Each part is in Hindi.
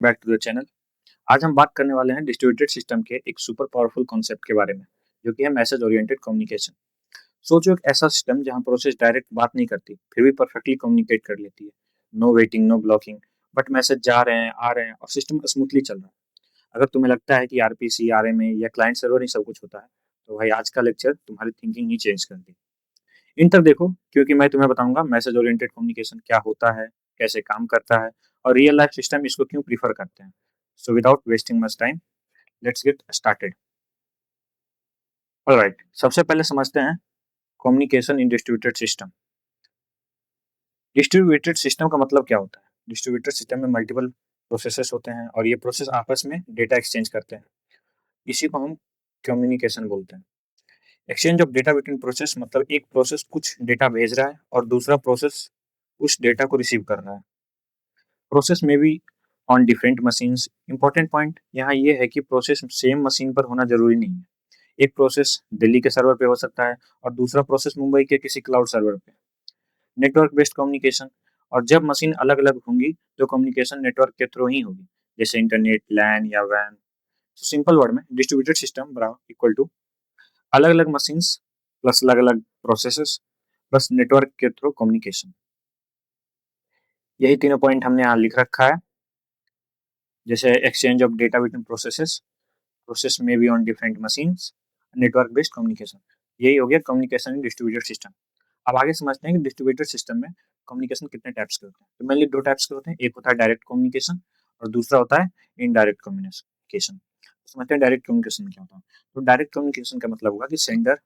Back to the channel. आज हम बात करने वाले हैं डिस्ट्रीब्यूटेड सिस्टम के एक सुपर पावरफुल कॉन्सेप्ट के बारे में, जो कि है मैसेज ओरिएंटेड कम्युनिकेशन। सोचो एक ऐसा सिस्टम जहां प्रोसेस डायरेक्ट बात नहीं करती, फिर भी परफेक्टली कम्युनिकेट कर लेती है। No waiting, no blocking, but message जा रहे हैं, आ रहे हैं और सिस्टम स्मूथली चल रहा है। अगर तुम्हें लगता है कि आरपीसी, आरएमए या क्लाइंट सर्वर ही सब कुछ होता है, तो भाई आज का लेक्चर तुम्हारी थिंकिंग ही चेंज कर दी। इन तक देखो, क्योंकि मैं तुम्हें बताऊंगा मैसेज ओरिएंटेड कम्युनिकेशन क्या होता है, कैसे काम करता है और रियल लाइफ सिस्टम इसको क्यों प्रीफर करते हैं। So without wasting much time, let's get started. Alright, सबसे पहले समझते हैं communication in distributed system. Distributed system का मतलब क्या होता है? डिस्ट्रीब्यूटेड सिस्टम में मल्टीपल प्रोसेसेस होते हैं और ये प्रोसेस आपस में डेटा एक्सचेंज करते हैं। इसी को हम कम्युनिकेशन बोलते हैं। Exchange of data between process मतलब एक प्रोसेस कुछ डेटा भेज रहा है और दूसरा प्रोसेस उस डेटा को रिसीव कर रहा है। प्रोसेस में भी on different machines. Important point यहाँ ये है कि प्रोसेस सेम मशीन पर होना जरूरी नहीं है। एक प्रोसेस दिल्ली के सर्वर पे हो सकता है और दूसरा प्रोसेस मुंबई के किसी क्लाउड सर्वर पे। नेटवर्क बेस्ड कम्युनिकेशन, और जब मशीन अलग अलग होंगी तो कम्युनिकेशन नेटवर्क के थ्रू ही होगी, जैसे इंटरनेट, लैन या वैन। तो सिंपल वर्ड में डिस्ट्रीब्यूटेड सिस्टम बराबर इक्वल टू अलग अलग मशीन्स प्लस अलग अलग प्रोसेसेस प्लस नेटवर्क के थ्रू कम्युनिकेशन। यही तीनों पॉइंट हमने यहाँ लिख रखा है, जैसे exchange of data between processes, process में be on different machines, network based communication. यही हो गया कम्युनिकेशन इन डिस्ट्रीब्यूटेड सिस्टम। अब आगे समझते हैं कि डिस्ट्रीब्यूटेड सिस्टम में कम्युनिकेशन कितने टाइप्स के होते हैं। तो मेनली दो टाइप्स के होते हैं, एक होता है डायरेक्ट कम्युनिकेशन और दूसरा होता है इनडायरेक्ट कम्युनिकेशन। समझते हैं डायरेक्ट कम्युनिकेशन क्या होता है। तो डायरेक्ट कम्युनिकेशन का मतलब होगा कि सेंडर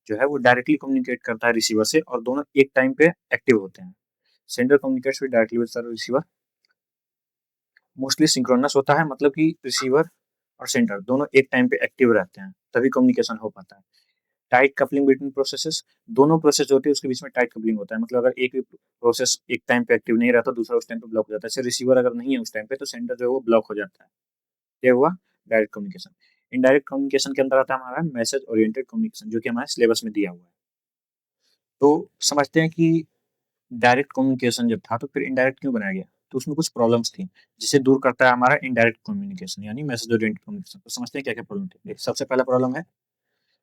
जो है वो डायरेक्टली कम्युनिकेट करता है रिसीवर से और दोनों एक टाइम पे एक्टिव होते हैं। Sender communicates with directly with receiver, mostly synchronous होता है, मतलब कि रिसीवर और सेंडर दोनों एक टाइम पे एक्टिव रहते हैं, तभी कम्युनिकेशन हो पाता है। टाइट कपलिंग बिटवीन प्रोसेसेस, दोनों प्रोसेस होती है उसके बीच में टाइट कपलिंग होता है, मतलब अगर एक भी प्रोसेस एक टाइम पे एक्टिव नहीं रहता दूसरा उस टाइम पे ब्लॉक हो जाता है। जैसे रिसीवर अगर नहीं है उस टाइम पे तो सेंडर जो है वो ब्लॉक हो जाता है। ये हुआ डायरेक्ट कम्युनिकेशन। इनडायरेक्ट कम्युनिकेशन के अंदर आता है हमारा मैसेज ओरिएंटेड कम्युनिकेशन, जो कि हमारे सिलेबस में दिया हुआ है। तो समझते हैं कि डायरेक्ट कम्युनिकेशन जब था तो फिर इनडायरेक्ट क्यों बनाया गया। तो उसमें कुछ प्रॉब्लम्स थी जिसे दूर करता है हमारा इनडायरेक्ट कम्युनिकेशन यानी मैसेज ओरिएंटेड कम्युनिकेशन। तो समझते हैं क्या क्या प्रॉब्लम थी। सबसे पहला प्रॉब्लम है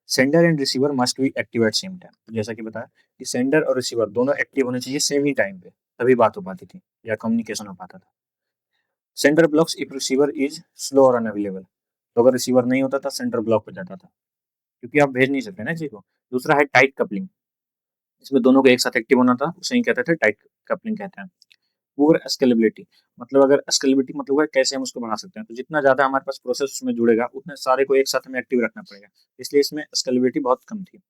sender and receiver must be active at same time. जैसा कि बताया कि सेंडर और रिसीवर दोनों एक्टिव होने चाहिए सेम ही टाइम पे, तभी बात हो पाती थी या कम्युनिकेशन हो पाता था। Sender blocks if receiver is slow और अनअवेलेबल, तो अगर रिसीवर नहीं होता था सेंडर ब्लॉक हो जाता था, क्योंकि आप भेज नहीं सकते ना किसी को। दूसरा है टाइट कपलिंग, इसमें दोनों को एक साथ एक्टिव होना था, उसे ही कहते थे टाइट कपलिंग कहते हैं। पुअर स्केलेबिलिटी, मतलब अगर स्केलेबिलिटी मतलब है कैसे हम उसको बढ़ा सकते हैं, तो जितना ज्यादा हमारे पास प्रोसेस उसमें जुड़ेगा उतने सारे को एक साथ हमें एक्टिव रखना पड़ेगा, इसलिए इसमें स्केलेबिलिटी बहुत कम थी।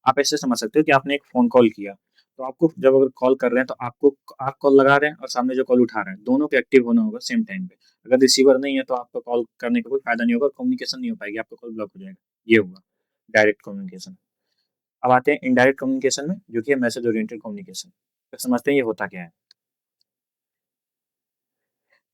आप ऐसे समझ सकते हो कि आपने एक फोन कॉल किया, तो आपको जब अगर कॉल कर रहे हैं तो आपको आप कॉल लगा रहे हैं और सामने जो कॉल उठा रहे हैं दोनों को एक्टिव होना होगा सेम टाइम पे। अगर रिसीवर नहीं है तो आपका कॉल करने का कोई फायदा नहीं होगा, कम्युनिकेशन नहीं हो पाएगी, आपका कॉल ब्लॉक हो जाएगा। ये हुआ डायरेक्ट कम्युनिकेशन। अब आते हैं इनडायरेक्ट कम्युनिकेशन में, जो कि है मैसेज ओरिएंटेड कम्युनिकेशन। तो समझते हैं ये होता क्या है।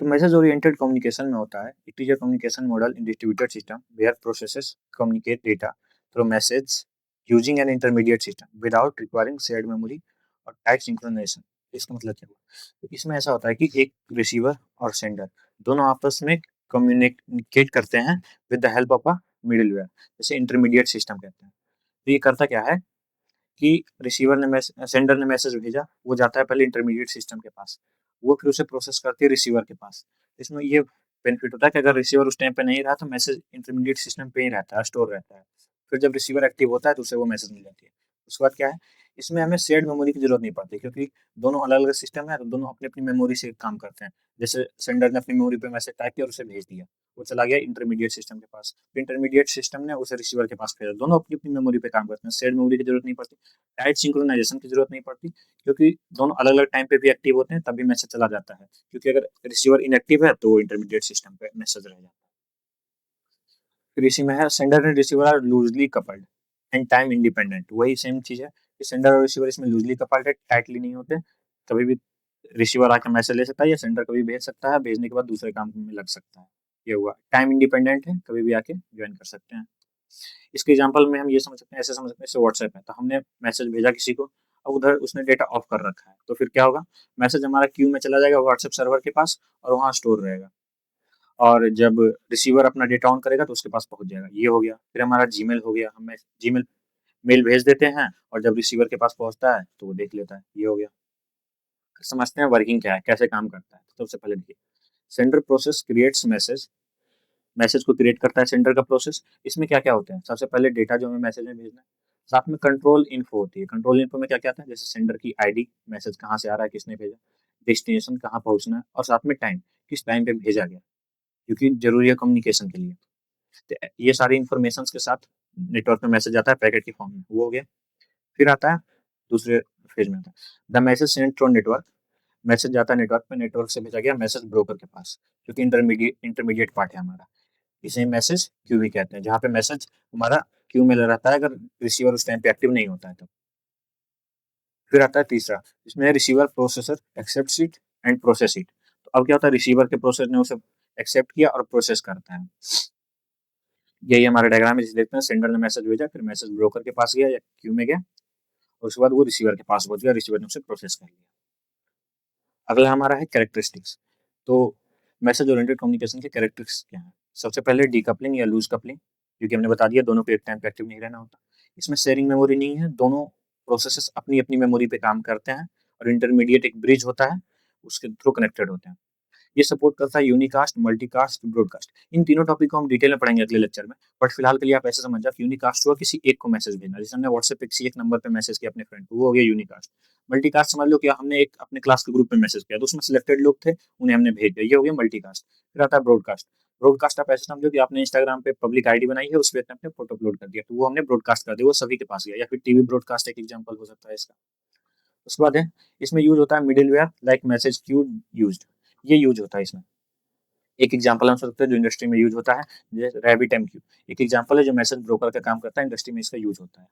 तो मैसेज ओरिएंटेड कम्युनिकेशन में होता है it is a communication model in distributed system where processes communicate data through message using an intermediate system without requiring shared memory और टाइट सिंक्रोनाइजेशन। इसका मतलब क्या हुआ। तो इसमें ऐसा होता है कि एक रिसीवर और सेंडर दोनों आपस में कम्युनिकेट करते हैं with the help of a middleware, जैसे इंटरमीडिएट सिस्टम कहते हैं। तो ये करता क्या है कि रिसीवर ने सेंडर ने मैसेज भेजा, वो जाता है पहले इंटरमीडिएट सिस्टम के पास, वो फिर उसे प्रोसेस करती है रिसीवर के पास। इसमें ये बेनिफिट होता है कि अगर रिसीवर उस टाइम पे नहीं रहा तो मैसेज इंटरमीडिएट सिस्टम पे ही रहता है, स्टोर रहता है। फिर जब रिसीवर एक्टिव होता है तो उसे वो मैसेज मिल जाती है। उसके बाद क्या है, इसमें हमें शेयर्ड मेमोरी की जरूरत नहीं पड़ती, क्योंकि दोनों अलग अलग सिस्टम है तो दोनों अपनी अपनी मेमोरी से काम करते हैं। जैसे सेंडर ने अपनी मेमोरी पे मैसेज टाइप किया और उसे भेज दिया, वो चला गया इंटरमीडिएट सिस्टम के पास, फिर इंटरमीडिएट सिस्टम ने उसे रिसीवर के पास भेजा, दोनों अपनी अपनी मेमोरी पे काम करते हैं, शेयर्ड मेमोरी की जरूरत नहीं पड़ती। टाइट सिंक्रोनाइजेशन की जरूरत नहीं पड़ती, क्योंकि दोनों अलग अलग टाइम पे भी एक्टिव होते हैं तभी मैसेज चला जाता है, क्योंकि अगर रिसीवर इनएक्टिव है तो वो इंटरमीडिएट सिस्टम पे मैसेज रह जाता है। फिर इसी में है sender and receiver are loosely coupled and time independent. वही सेम चीज है कि सेंडर और रिसीवर इसमें लूजली कपल्ड है, टाइटली नहीं होते। कभी भी रिसीवर आकर मैसेज ले सकता है या सेंडर कभी भेज सकता है, भेजने के बाद दूसरे काम में लग सकता है। ये हुआ टाइम इंडिपेंडेंट है, कभी भी आके ज्वाइन कर सकते हैं। इसके एग्जांपल में हम ये समझ सकते हैं, ऐसे समझ सकते हैं जैसे व्हाट्सएप है, तो हमने मैसेज भेजा किसी को, अब उधर उसने डेटा ऑफ कर रखा है तो फिर क्या होगा, मैसेज हमारा क्यू में चला जाएगा व्हाट्सएप सर्वर के पास और वहाँ स्टोर रहेगा। और जब रिसीवर अपना डेटा ऑन करेगा तो उसके पास पहुंच जाएगा, ये हो गया। फिर हमारा जीमेल हो गया, हम जीमेल मेल भेज देते हैं और जब रिसीवर के पास पहुंचता है तो वो देख लेता है, ये हो गया। समझते हैं वर्किंग क्या है, कैसे काम करता है। तो सबसे पहले देखिए, sender process creates message, message को क्रिएट करता है सेंडर का प्रोसेस। इसमें क्या क्या होते हैं, सबसे पहले डेटा जो हमें मैसेज में भेजना है, साथ में कंट्रोल इन्फो होती है। कंट्रोल इन्फो में क्या क्या आता है, जैसे सेंडर की आईडी, मैसेज कहाँ से आ रहा है, किसने भेजा, डेस्टिनेशन कहाँ पहुंचना है, और साथ में टाइम, किस टाइम पे भेजा गया, क्योंकि जरूरी है कम्युनिकेशन के लिए। तो ये सारी इन्फॉर्मेशन के साथ नेटवर्क में मैसेज आता है पैकेट के फॉर्म में, वो हो गया। फिर आता है दूसरे फेज में आता है the message send through network, message जाता है नेटवर्क पे, नेटवर्क से भेजा गया मैसेज ब्रोकर के पास, जो कि इंटरमीडिएट पार्ट है हमारा। इसे मैसेज क्यू भी कहते हैं, जहाँ पे मैसेज हमारा क्यू में रहता है अगर रिसीवर उस टाइम पे एक्टिव नहीं होता है तो। फिर आता है तीसरा, इसमें receiver processor accept it and process it. तो अब क्या होता है, रिसीवर के प्रोसेस ने उसे एक्सेप्ट किया और प्रोसेस करता है। यही हमारा डायग्राम है, जिसे देखते हैं। सेंडर ने मैसेज भेजा, फिर मैसेज ब्रोकर के पास गया या क्यू में गया, और उसके बाद वो रिसीवर के पास पहुंच गया, रिसीवर ने उसे प्रोसेस कर लिया। अगला हमारा है कैरेक्टरिस्टिक्स। तो मैसेज ओरिएंटेड कम्युनिकेशन के कैरेक्टरिस्टिक्स क्या है। सबसे पहले डीकपलिंग या लूज कपलिंग, क्योंकि हमने बता दिया दोनों को एक टाइम पे एक्टिव नहीं रहना होता। इसमें शेयरिंग मेमोरी नहीं है, दोनों प्रोसेसेस अपनी अपनी मेमोरी पे काम करते हैं, और इंटरमीडिएट एक ब्रिज होता है, उसके थ्रू कनेक्टेड होते हैं। ये सपोर्ट करता है यूनिकास्ट, मल्टीकास्ट, ब्रॉडकास्ट। इन तीनों टॉपिक को हम डिटेल में पढ़ेंगे अगले लेक्चर में, बट फिलहाल के लिए आप ऐसे समझ जाओ कि यूनिकास्ट हुआ किसी एक को मैसेज भेजना, जैसे हमने व्हाट्सएप पे किसी एक नंबर पे मैसेज किया अपने फ्रेंड को, वो हो गया यूनिकास्ट। मल्टीकास्ट समझ लो कि हमने एक अपने क्लास के ग्रुप में मैसेज किया, तो उसमें सिलेक्टेड लोग थे, उन्हें हमने भेज दिया, ये हो गया मल्टीकास्ट। फिर आता है ब्रॉडकास्ट। ब्रॉडकास्ट आप ऐसे समझो कि आपने इंस्टाग्राम पे पब्लिक आईडी बनाई है, उस पर अपने फोटो अपलोड कर दिया, तो वो हमने ब्रॉडकास्ट कर दिया, वो सभी के पास गया। या फिर टीवी ब्रॉडकास्ट एक एग्जाम्पल हो सकता है इसका। उसके बाद है, इसमें यूज होता है middleware like message queue used, ये यूज होता है इसमें। एक एग्जांपल हम सकते हैं जो इंडस्ट्री में यूज होता है, जैसे रैबिट एमक्यू, एक एग्जांपल है जो मैसेज ब्रोकर का काम करता है, इंडस्ट्री में इसका यूज होता है।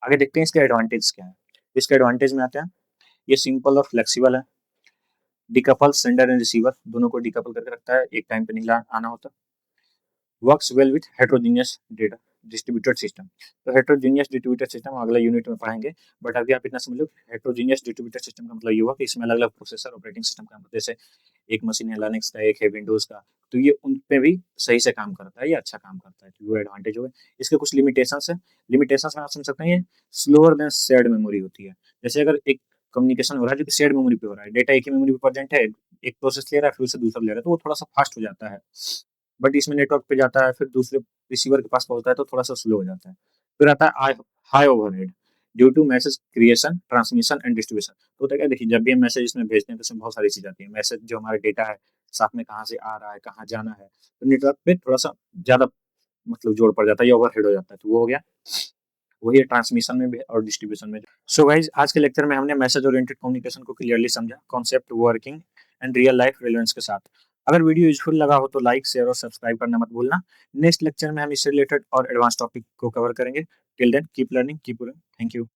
आगे देखते हैं इसके एडवांटेज क्या है। इसके एडवांटेज में आते हैं, ये सिंपल और फ्लेक्सिबल है, डिकपल सेंडर एंड रिसीवर दोनों को डिकपल करके रखता है, एक टाइम पे नहीं आना होता। Works well with heterogeneous data distributed system. तो हेट्रोजीनियस डिस्ट्रीब्यूटेड सिस्टम अगला यूनिट में पढ़ेंगे, बट अभी आप इतना समझ लो हेट्रोजीनियस डिस्ट्रीब्यूटेड सिस्टम का मतलब ये हुआ कि इसमें अलग अलग प्रोसेसर ऑपरेटिंग सिस्टम काम करते हैं। जैसे एक मशीन है लिनक्स का, एक है विंडोज का, तो ये उन पे भी सही से काम करता है, ये अच्छा काम करता है, तो वो एडवांटेज हो गए। इसके कुछ लिमिटेशंस है, लिमिटेशंस में आप समझ सकते हैं, ये स्लोअर देन शेयर्ड मेमोरी होती है। जैसे अगर एक कम्युनिकेशन हो रहा है जो कि शेयर्ड मेमोरी पे हो रहा है, डेटा एक ही मेमोरी पे प्रेजेंट है, एक प्रोसेस ले रहा है फिर उससे दूसरा ले रहा है, तो वो थोड़ा सा फास्ट हो जाता है। बट इसमें नेटवर्क पे जाता है, फिर दूसरे रिसीवर के पास पहुंचता है, तो थोड़ा सा स्लो हो जाता है। फिर आता है high overhead due to message creation, transmission and distribution. तो होता है क्या, देखिए जब भी हम मैसेज इसमें भेजते हैं तो इसमें बहुत सारी चीज आती है। मैसेज जो हमारा डेटा है, साथ में कहाँ से आ रहा है, कहाँ जाना है, तो नेटवर्क पे थोड़ा सा ज्यादा मतलब जोर पड़ जाता है, या ओवरहेड हो जाता है, तो वो हो गया। वही है ट्रांसमिशन में भी और डिस्ट्रीब्यूशन में। सो गाइज, आज के लेक्चर में हमने मैसेज ओरिएंटेड कम्युनिकेशन को क्लियरली समझा, concept, working and real life relevance के साथ। अगर वीडियो यूजफुल लगा हो तो लाइक, शेयर और सब्सक्राइब करना मत भूलना। नेक्स्ट लेक्चर में हम इससे रिलेटेड और एडवांस टॉपिक को कवर करेंगे। Till then keep learning, keep thank you.